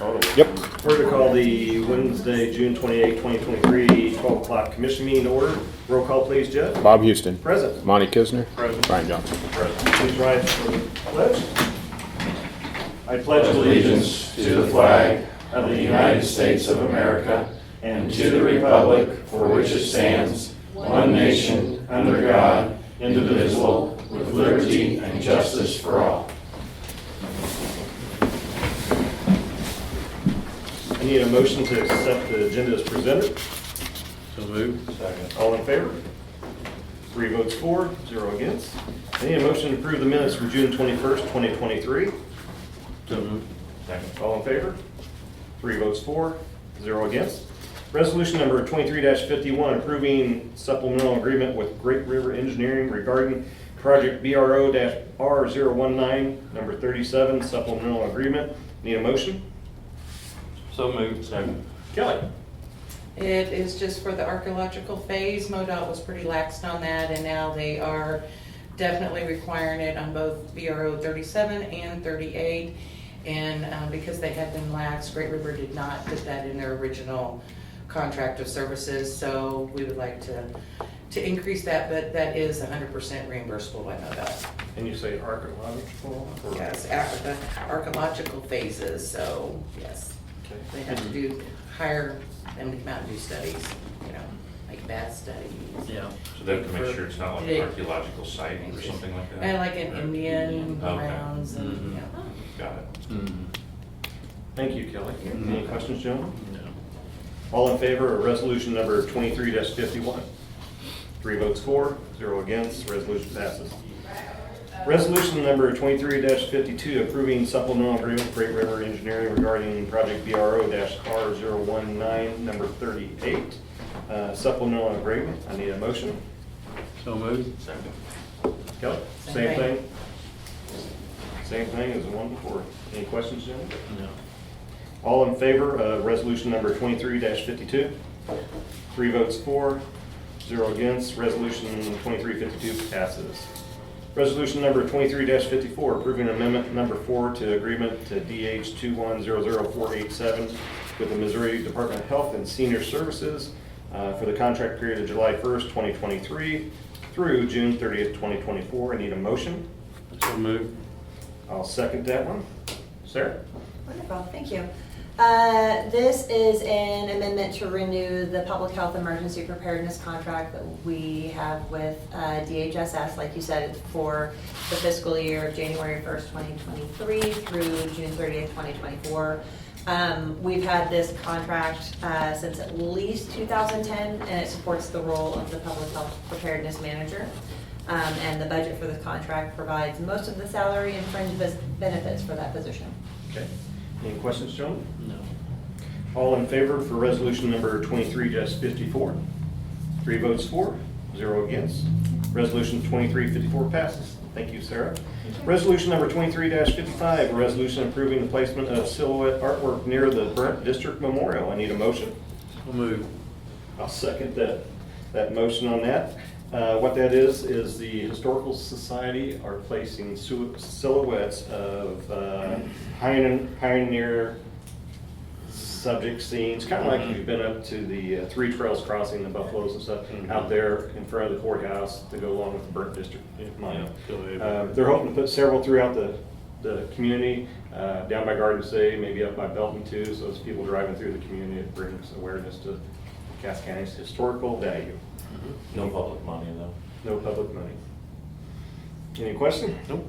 Yep. We're to call the Wednesday, June 28, 2023, 12 o'clock commission meeting to order. Roll call, please, Jeff. Bob Houston. Present. Monty Kisner. Present. Brian Johnson. Please rise for the pledge. I pledge Allegiance to the flag of the United States of America and to the republic for which it stands, one nation, under God, indivisible, with liberty and justice for all. I need a motion to accept the agenda as presented. So moved. Second. All in favor? 3 votes for, 0 against. I need a motion to approve the minutes from June 21st, 2023. So moved. Second. All in favor? 3 votes for, 0 against. Resolution number 23-51, approving supplemental agreement with Great River Engineering regarding project BRO-R019, number 37, supplemental agreement. Need a motion? So moved. Second. Kelly? It is just for the archaeological phase. MoDOT was pretty laxed on that, and now they are definitely requiring it on both BRO 37 and 38. And because they had been lax, Great River did not put that in their original contract of services, so we would like to increase that, but that is 100% reimbursable by MoDOT. And you say archaeological? or- Yes, after the archaeological phases, so yes. Okay. They have to hire them to come out and do studies, you know, like bat studies. Yeah. So they have to make sure it's not like Yeah. an archaeological site or something like that? And like an Indian Okay. grounds and, Mhm. you know. Got it. Thank you, Kelly. Any questions, gentlemen? No. All in favor of resolution number 23-51? 3 votes for, 0 against, resolution passes. Resolution number 23-52, approving supplemental agreement with Great River Engineering regarding project BRO-R019, number 38. Supplemental agreement, I need a motion. So moved. Second. Kelly? Same Same thing. thing? Same thing as the one before. Any questions, gentlemen? No. All in favor of resolution number 23-52? 3 votes for, 0 against, resolution 2352 passes. Resolution number 23-54, approving amendment number 4 to agreement to DH 2100487 with the Missouri Department of Health and Senior Services for the contract period of July 1st, 2023 through June 30th, 2024. I need a motion. So moved. I'll second that one. Sarah? Wonderful, thank you. This is an amendment to renew the public health emergency preparedness contract that we have with DHSS. Like you said, it's for the fiscal year of January 1st, 2023 through June 30th, 2024. We've had this contract since at least 2010, and it supports the role of the public health preparedness manager. And the budget for this contract provides most of the salary and fringe benefits for that position. Okay. Any questions, gentlemen? No. All in favor for resolution number 23-54? 3 votes for, 0 against. Resolution 2354 passes. Thank you, Sarah. Resolution number 23-55, a resolution approving the placement of silhouette artwork near the Burnt District Memorial. I need a motion. So moved. I'll second that motion on that. What that is the Historical Society are placing silhouettes of pioneer subject scenes, kind of like you've been up to the Three Trails Crossing, the buffaloes and stuff, out there in front of the courthouse to go along with the Burnt District Monument. They're hoping to put several throughout the community, down by Garden City, maybe up by Belton too, so as people driving through the community, it brings awareness to Cass County's historical value. No public money though. No public money. Any question? Nope.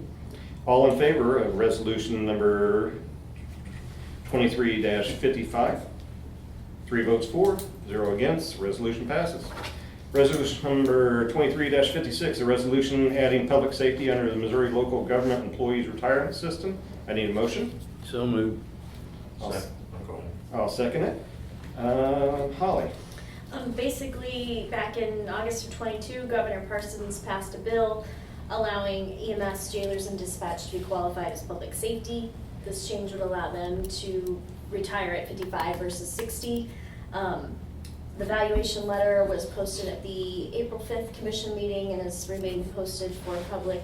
All in favor of resolution number 23-55? 3 votes for, 0 against, resolution passes. Resolution number 23-56, a resolution adding public safety under the Missouri Local Government Employees Retirement System. I need a motion. So moved. I'll second it. Holly? Basically, back in August of '22, Governor Parsons passed a bill allowing EMS, jailers, and dispatch to be qualified as public safety. This change would allow them to retire at 55 versus 60. The valuation letter was posted at the April 5th commission meeting and has remained posted for public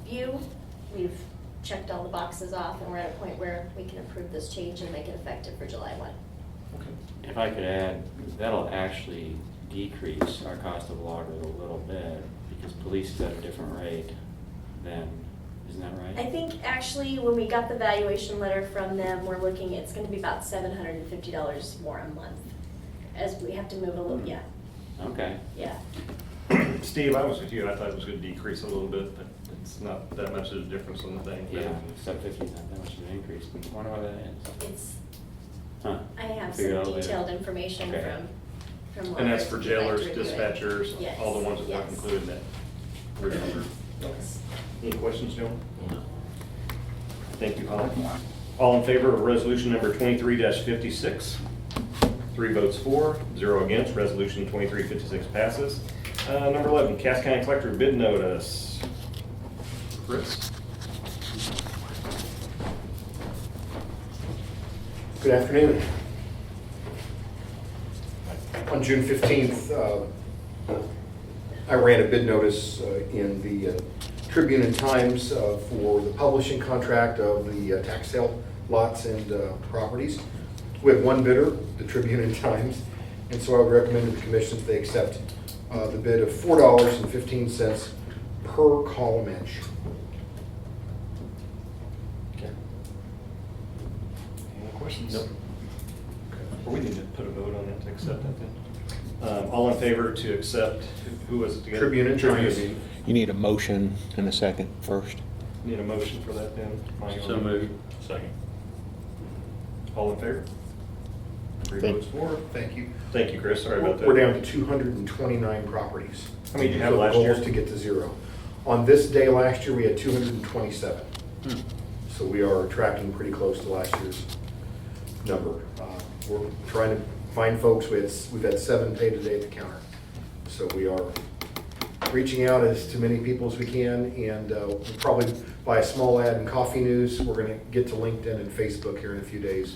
view. We've checked all the boxes off, and we're at a point where we can approve this change and make it effective for July 1. If I could add, that'll actually decrease our cost of water a little bit, because police is at a different rate than, isn't that right? I think actually when we got the valuation letter from them, we're looking, it's gonna be about $750 more a month, as we have to move a little, yeah, Okay. yeah. Steve, I was with you, I thought it was gonna decrease a little bit, but it's not that much of a difference on the thing. Yeah, 750 is not that much of an increase, but I wonder why that is. It's, Huh. I have Figure it some out later. detailed information Okay. from And that's Laura, for if you'd like jailers, to review it. dispatchers, Yes, all the ones that weren't yes. included in that original group. Yes. Any questions, gentlemen? Thank you, Holly. All in favor of resolution number 23-56? 3 votes for, 0 against. Resolution 2356 passes. Number 11, Cass County Collector bid notice. Chris? Good afternoon. On June 15th, I ran a bid notice in the Tribune and Times for the publishing contract of the tax sale lots and properties. We had one bidder, the Tribune and Times, and so I would recommend to the commission that they accept the bid of $4.15 per column inch. Okay. Any questions? Nope. Or we need to put a vote on that to accept that then. All in favor to accept, who was it together? Tribune and Times. You need a motion and a second first. Need a motion for that then? Mike, So moved. Second. All in favor? 3 Thank- votes for. Thank you. Thank you, Chris, sorry about that. We're down to 229 properties. How many did you have So the last goal year? is to get to 0. On this day last year, we had 227. So we are tracking pretty close to last year's number. We're trying to find folks, we've had 7 paid today at the counter. So we are reaching out as to many people as we can, and we'll probably buy a small ad in Coffee News. We're gonna get to LinkedIn and Facebook here in a few days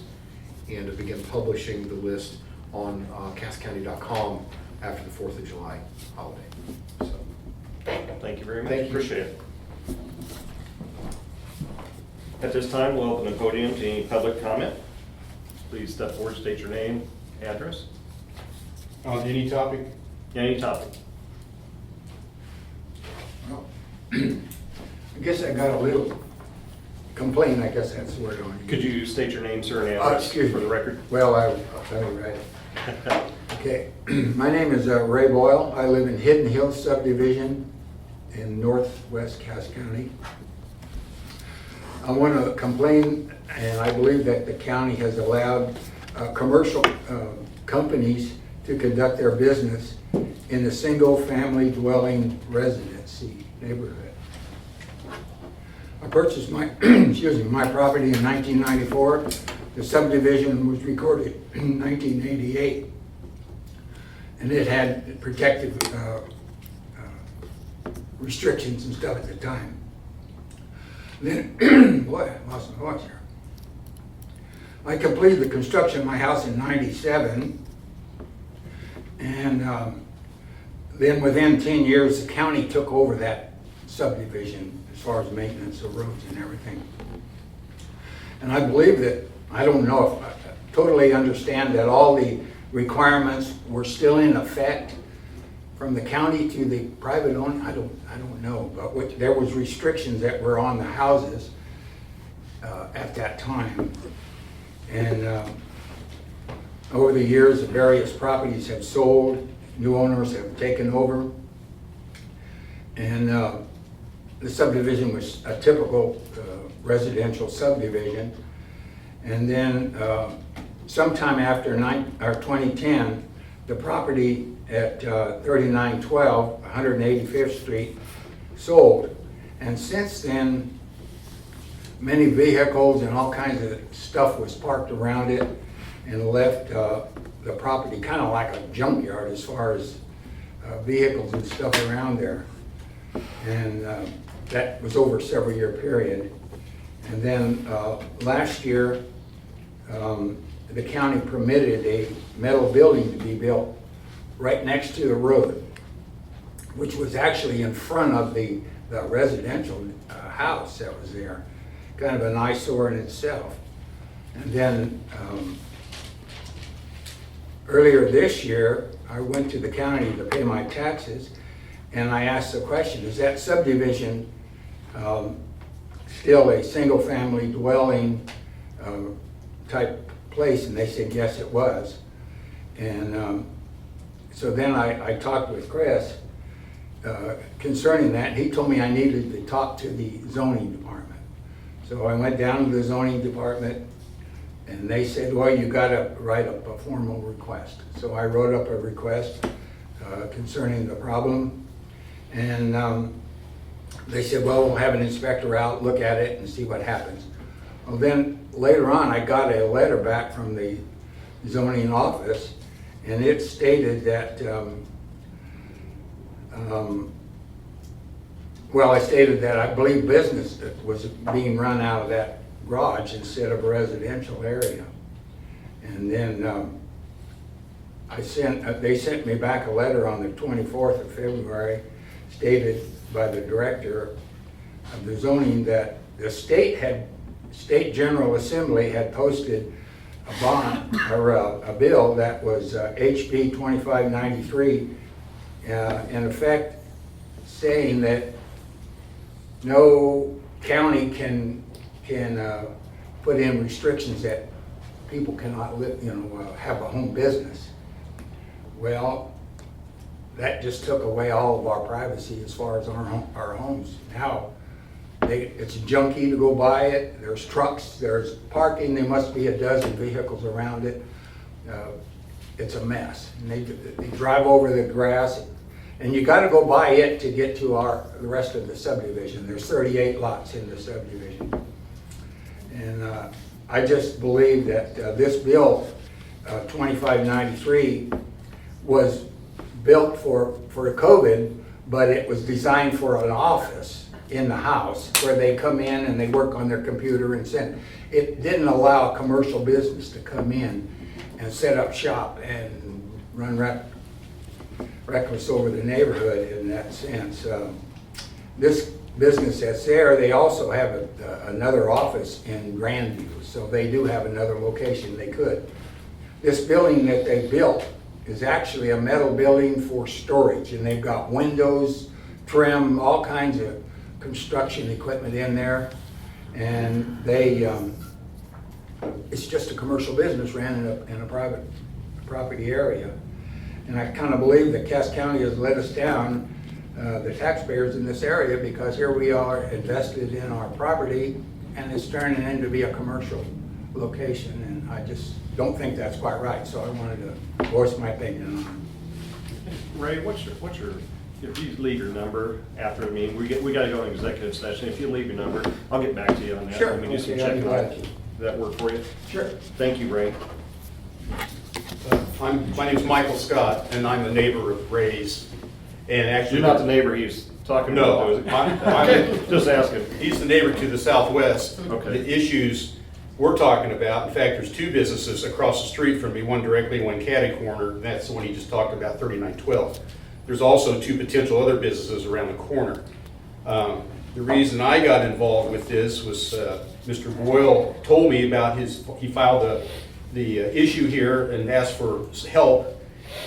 and to begin publishing the list on casscounty.com after the 4th of July holiday. So, Thank you very much, Thank you. appreciate it. At this time, we'll open the podium to any public comment. Please step forward, state your name, address, On any topic? any topic. Well, I guess I got a little complaint, I guess that's the word on it. Could you state your name, sir, and Oh, address excuse for me. the record? Well, I'll tell you right. Okay, my name is Ray Boyle. I live in Hidden Hills subdivision in northwest Cass County. I want to complain, and I believe that the county has allowed commercial companies to conduct their business in a single-family dwelling residency neighborhood. I purchased my, excuse me, my property in 1994. The subdivision was recorded in 1988. And it had protective restrictions and stuff at the time. Then, boy, I lost my voice here. I completed the construction of my house in 97. And then within 10 years, the county took over that subdivision as far as maintenance of roads and everything. And I believe that, I don't know if I totally understand that all the requirements were still in effect from the county to the private owner. I don't know, but there was restrictions that were on the houses at that time. And over the years, the various properties have sold, new owners have taken over. And the subdivision was a typical residential subdivision. And then sometime after 2010, the property at 3912 185th Street sold. And since then, many vehicles and all kinds of stuff was parked around it and left the property kind of like a junkyard as far as vehicles and stuff around there. And that was over a several-year period. And then last year, the county permitted a metal building to be built right next to the road, which was actually in front of the residential house that was there. kind of an eyesore in itself. And then earlier this year, I went to the county to pay my taxes, and I asked the question, is that subdivision still a single-family dwelling type place? And they said, yes, it was. And so then I talked with Chris concerning that. He told me I needed to talk to the zoning department. So I went down to the zoning department, and they said, well, you gotta write up a formal request. So I wrote up a request concerning the problem, and they said, well, we'll have an inspector out, look at it, and see what happens. Well, then later on, I got a letter back from the zoning office, and it stated that, well, I stated that I believe business was being run out of that garage instead of a residential area. And then they sent me back a letter on the 24th of February, stated by the director of the zoning that the State General Assembly had posted a bond or a bill that was HB 2593, in effect saying that no county can put in restrictions that people cannot live, have a home business. Well, that just took away all of our privacy as far as our homes. Now, it's junky to go by it. There's trucks, there's parking. There must be a dozen vehicles around it. It's a mess. And they drive over the grass, and you got to go by it to get to the rest of the subdivision. There's 38 lots in the subdivision. And I just believe that this bill, 2593, was built for COVID, but it was designed for an office in the house where they come in and they work on their computer and send. It didn't allow a commercial business to come in and set up shop and run reckless over the neighborhood in that sense. This business that's there, they also have another office in Grandview, so they do have another location they could. This building that they built is actually a metal building for storage, and they've got windows, trim, all kinds of construction equipment in there, and it's just a commercial business ran in a private property area. And I kind of believe that Cass County has let us down, the taxpayers in this area, because here we are invested in our property and it's turning into be a commercial location, and I just don't think that's quite right, so I wanted to voice my opinion on it. Ray, what's your, if you leave your number after the meeting, we got to go in executive session. If you leave your number, I'll get back to you on that. Sure. Let me do some Okay, I'll be checking. glad to. Does that work for you? Sure. Thank you, Ray. My name's Michael Scott, and I'm the neighbor of Ray's. And actually, You're not the neighbor he's talking No, about, though, I'm- is it? Just asking. he's the neighbor to the southwest. Okay. The issues we're talking about, in fact, there's two businesses across the street from me, one directly, one catty corner. And that's the one he just talked about, 3912. There's also two potential other businesses around the corner. The reason I got involved with this was Mr. Boyle told me about he filed the issue here and asked for help,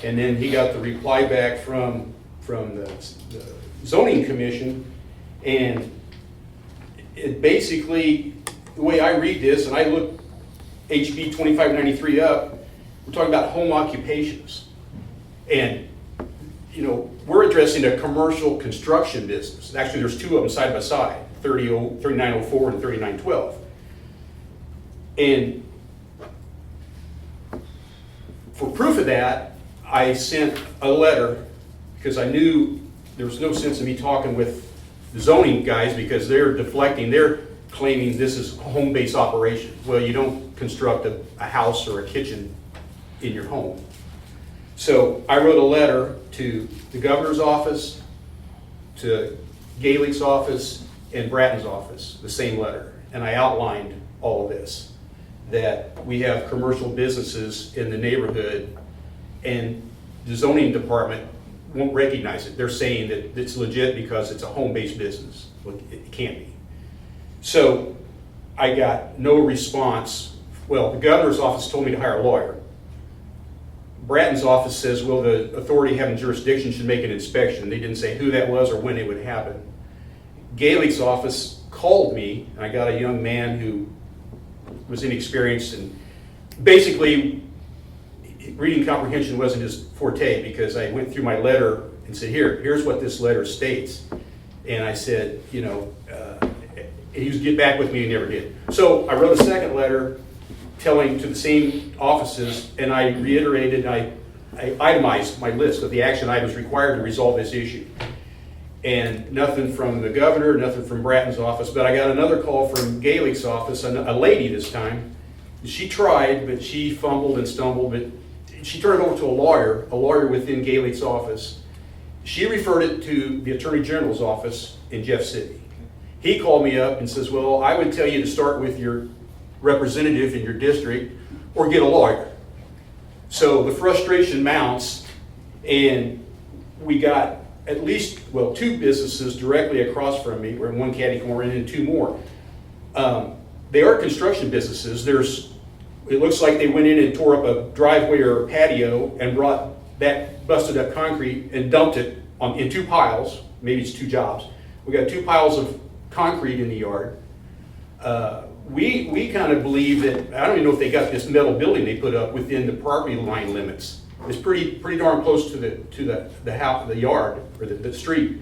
and then he got the reply back from the zoning commission, and it basically, the way I read this, and I look HB 2593 up, we're talking about home occupations. And, we're addressing a commercial construction business. Actually, there's two of them side by side, 3904 and 3912. And for proof of that, I sent a letter because I knew there was no sense in me talking with the zoning guys because they're deflecting. They're claiming this is a home-based operation. Well, you don't construct a house or a kitchen in your home. So I wrote a letter to the governor's office, to Gaelick's office, and Bratton's office, the same letter. And I outlined all of this, that we have commercial businesses in the neighborhood and the zoning department won't recognize it. They're saying that it's legit because it's a home-based business. Well, it can't be. So I got no response. Well, the governor's office told me to hire a lawyer. Bratton's office says, well, the authority having jurisdiction should make an inspection. They didn't say who that was or when it would happen. Gaelick's office called me, and I got a young man who was inexperienced, and basically reading comprehension wasn't his forte, because I went through my letter and said, here's what this letter states. And I said, he was get back with me, and never did. So I wrote a second letter telling to the same offices, and I reiterated, I itemized my list of the action items required to resolve this issue. And nothing from the governor, nothing from Bratton's office, but I got another call from Gaelick's office, a lady this time. She tried, but she fumbled and stumbled, but she turned it over to a lawyer within Gaelick's office. She referred it to the Attorney General's office in Jeff City. He called me up and says, well, I would tell you to start with your representative in your district or get a lawyer. So the frustration mounts, and we got at least, well, 2 businesses directly across from me, or in one catty corner, and then 2 more. They are construction businesses. It looks like they went in and tore up a driveway or a patio and brought that busted up concrete and dumped it in 2 piles. Maybe it's 2 jobs. We got 2 piles of concrete in the yard. We kind of believe that, I don't even know if they got this metal building they put up within the property line limits. It's pretty darn close to the house, the yard, or the street.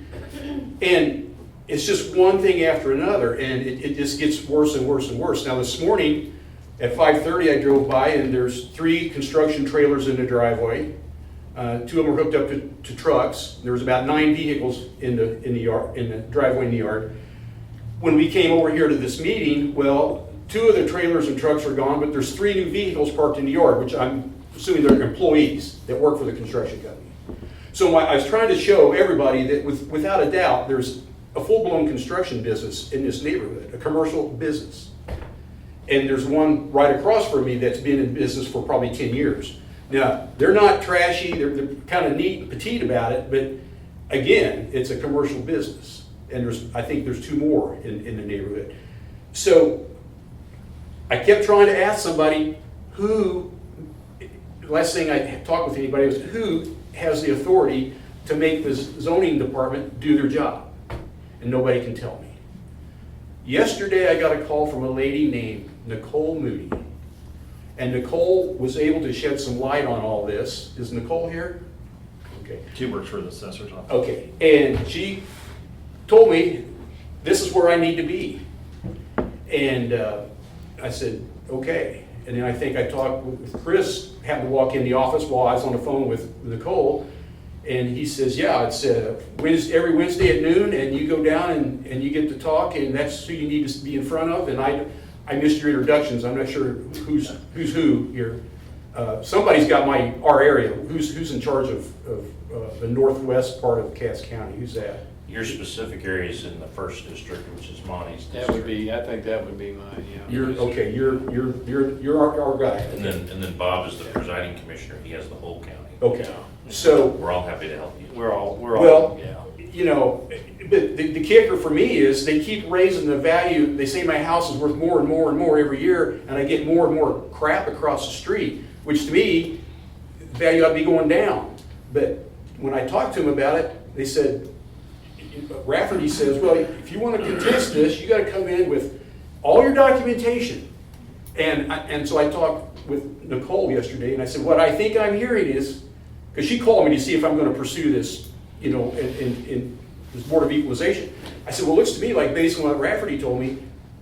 And it's just one thing after another, and it just gets worse and worse and worse. Now this morning at 5:30 I drove by, and there's 3 construction trailers in the driveway. 2 of them are hooked up to trucks. There was about 9 vehicles in the yard, in the driveway in the yard. When we came over here to this meeting, well, 2 of the trailers and trucks are gone, but there's 3 new vehicles parked in the yard, which I'm assuming they're employees that work for the construction company. So I was trying to show everybody that without a doubt, there's a full-blown construction business in this neighborhood, a commercial business. And there's one right across from me that's been in business for probably 10 years. Now, they're not trashy, they're kind of neat and petite about it, but again, it's a commercial business. And I think there's 2 more in the neighborhood. So I kept trying to ask somebody the last thing I talked with anybody was who has the authority to make this zoning department do their job? And nobody can tell me. Yesterday I got a call from a lady named Nicole Moody. And Nicole was able to shed some light on all this. Is Nicole here? Okay. She works for the assessor's office. Okay, and she told me, this is where I need to be. And I said, okay. And then I think I talked with Chris, happened to walk in the office while I was on the phone with Nicole, and he says, yeah, it's every Wednesday at noon, and you go down and you get to talk, and that's who you need to be in front of. And I missed your introductions. I'm not sure who's who here. Somebody's got our area. Who's in charge of the northwest part of Cass County? Who's that? Your specific area is in the 1st district, which is Monty's That district. would be, I think that would be mine, yeah. You're our guy. And then Bob is the presiding commissioner. He has the whole county. Okay. So We're all happy to help you. We're all, Well, yeah. But the kicker for me is they keep raising the value. They say my house is worth more and more and more every year, and I get more and more crap across the street, which to me, the value ought to be going down. But when I talked to them about it, they said, Rafferty says, well, if you want to contest this, you got to come in with all your documentation. And so I talked with Nicole yesterday, and I said, what I think I'm hearing is, because she called me to see if I'm going to pursue this, in this Board of Equalization. I said, well, it looks to me like based on what Rafferty told me,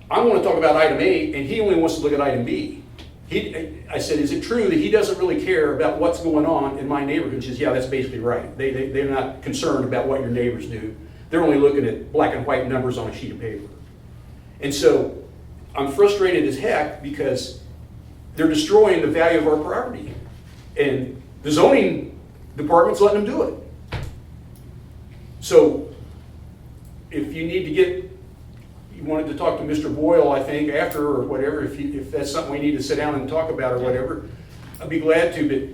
I want to talk about item A, and he only wants to look at item B. I said, is it true that he doesn't really care about what's going on in my neighborhood? She says, yeah, that's basically right. They're not concerned about what your neighbors do. They're only looking at black and white numbers on a sheet of paper. And so I'm frustrated as heck because they're destroying the value of our property. And the zoning department's letting them do it. So if you need to you wanted to talk to Mr. Boyle, I think, after or whatever, if that's something we need to sit down and talk about or whatever, I'd be glad to. But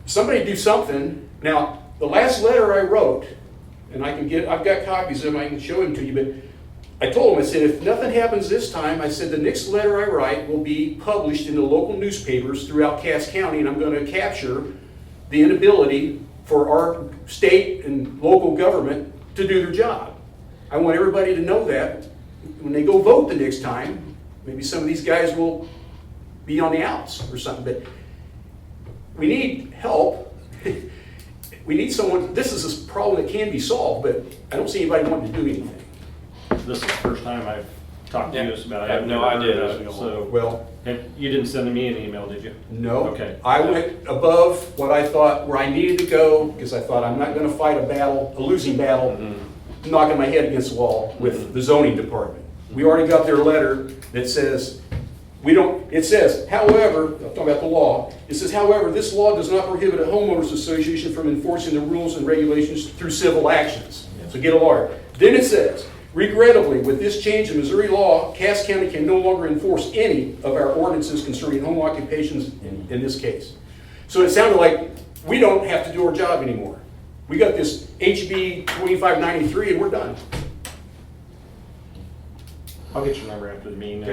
somebody do something. Now, the last letter I wrote, and I've got copies of them, I can show them to you, but I told him, I said, if nothing happens this time, I said, the next letter I write will be published in the local newspapers throughout Cass County, and I'm going to capture the inability for our state and local government to do their job. I want everybody to know that when they go vote the next time, maybe some of these guys will be on the outs or something, but we need help. We need someone, this is a problem that can be solved, but I don't see anybody wanting to do anything. This is the first time I've talked to you about it. I have no I've never idea. heard about it. So, Well, you didn't send me an email, did you? no. Okay. I went above what I thought, where I needed to go, because I thought I'm not gonna fight a battle, a losing battle, knocking my head against the wall with the zoning department. We already got their letter that says, it says, however, I'm talking about the law, it says, however, this law does not prohibit a homeowners association from enforcing the rules and regulations through civil actions. So get a lawyer. Then it says, regrettably, with this change in Missouri law, Cass County can no longer enforce any of our ordinances concerning home occupations in this case. So it sounded like we don't have to do our job anymore. We got this HB 2593 and we're done. I'll get your number after the meeting,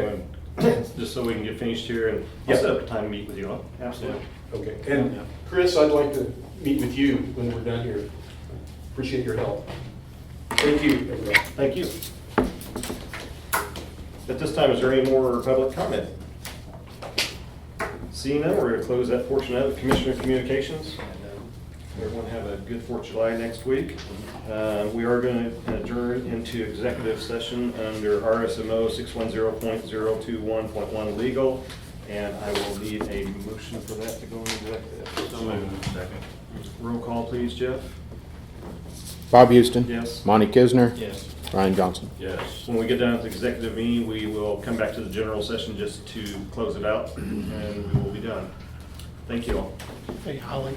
Okay. just so we can get finished here, and I'll Yep. set up a time to meet with you all. Absolutely. Okay. And Chris, I'd like to meet with you when we're done here. Appreciate your help. Thank you, everybody. Thank you. At this time, is there any more public comment? Seeing none, we're going to close that portion of it. Commissioner Communications. Everyone have a good 4th of July next week. We are going to adjourn into executive session under RSMO 610.021.1 legal, and I will need a motion for that to go into executive. So moved. Second. Roll call, please, Jeff. Bob Houston. Yes. Monty Kisner. Yes. Ryan Johnson. Yes. When we get done with the executive meeting, we will come back to the general session just to close it out, and we will be done. Thank you all. Hey, Holly,